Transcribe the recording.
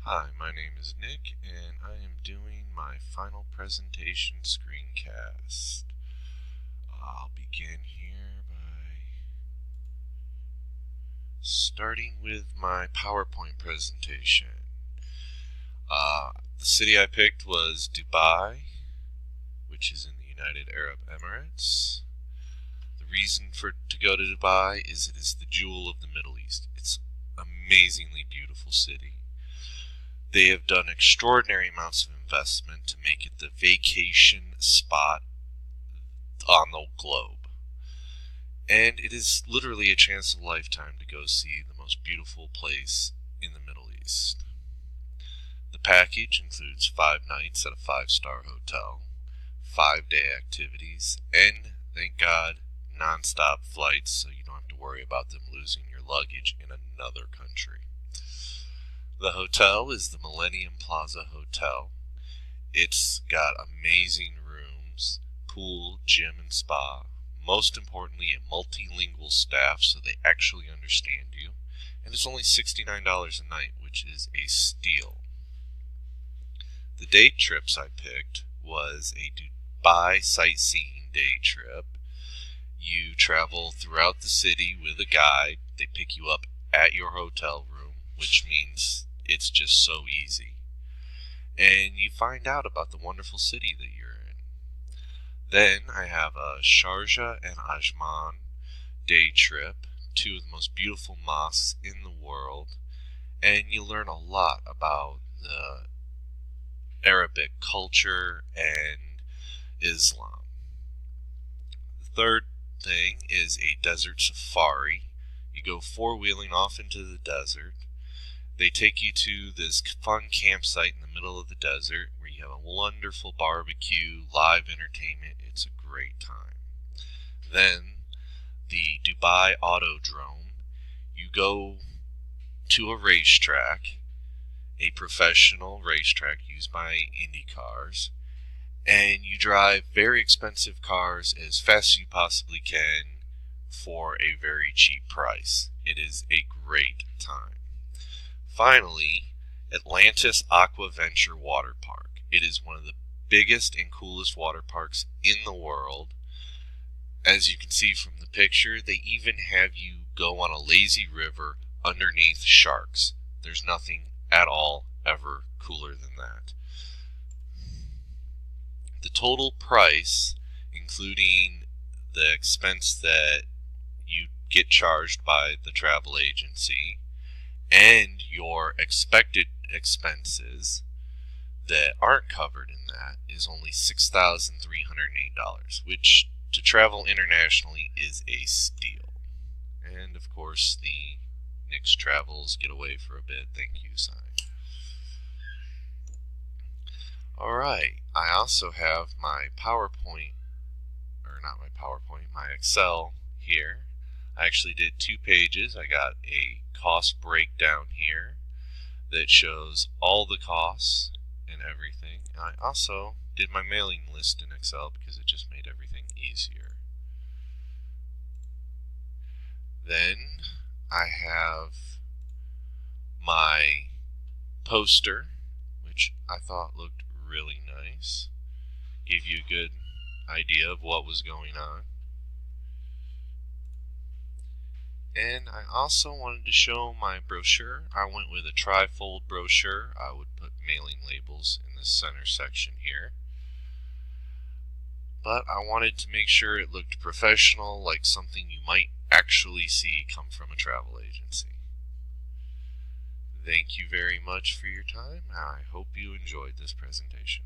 Hi, my name is Nick, and I am doing my final presentation screencast. I'll begin here by starting with my PowerPoint presentation. The city I picked was Dubai, which is in the United Arab Emirates. The reason to go to Dubai is it is the jewel of the Middle East. It's an amazingly beautiful city. They have done extraordinary amounts of investment to make it the vacation spot on the globe. And it is literally a chance of a lifetime to go see the most beautiful place in the Middle East. The package includes 5 nights at a 5-star hotel, 5-day activities, and, thank God, non-stop flights so you don't have to worry about them losing your luggage in another country. The hotel is the Millennium Plaza Hotel. It's got amazing rooms, pool, gym, and spa. Most importantly, a multilingual staff so they actually understand you. And it's only $69 a night, which is a steal. The day trips I picked was a Dubai sightseeing day trip. You travel throughout the city with a guide. They pick you up at your hotel room, which means it's just so easy. And you find out about the wonderful city that you're in. Then I have a Sharjah and Ajman day trip, 2 of the most beautiful mosques in the world, and you learn a lot about the Arabic culture and Islam. The third thing is a desert safari. You go 4-wheeling off into the desert. They take you to this fun campsite in the middle of the desert where you have a wonderful barbecue, live entertainment. It's a great time. Then, the Dubai Autodrome. You go to a racetrack, a professional racetrack used by Indy cars, and you drive very expensive cars as fast as you possibly can for a very cheap price. It is a great time. Finally, Atlantis Aqua Venture Water Park. It is one of the biggest and coolest water parks in the world. As you can see from the picture, they even have you go on a lazy river underneath sharks. There's nothing at all ever cooler than that. The total price, including the expense that you get charged by the travel agency, and your expected expenses that aren't covered in that, is only $6,308, which to travel internationally is a steal. And of course, the Nick's Travels Getaway for a Bit thank you sign. Alright, I also have my PowerPoint, or not my PowerPoint, my Excel here. I actually did 2 pages. I got a cost breakdown here that shows all the costs and everything. And I also did my mailing list in Excel because it just made everything easier. Then I have my poster, which I thought looked really nice. Gave you a good idea of what was going on. And I also wanted to show my brochure. I went with a tri-fold brochure. I would put mailing labels in the center section here. But I wanted to make sure it looked professional, like something you might actually see come from a travel agency. Thank you very much for your time. I hope you enjoyed this presentation.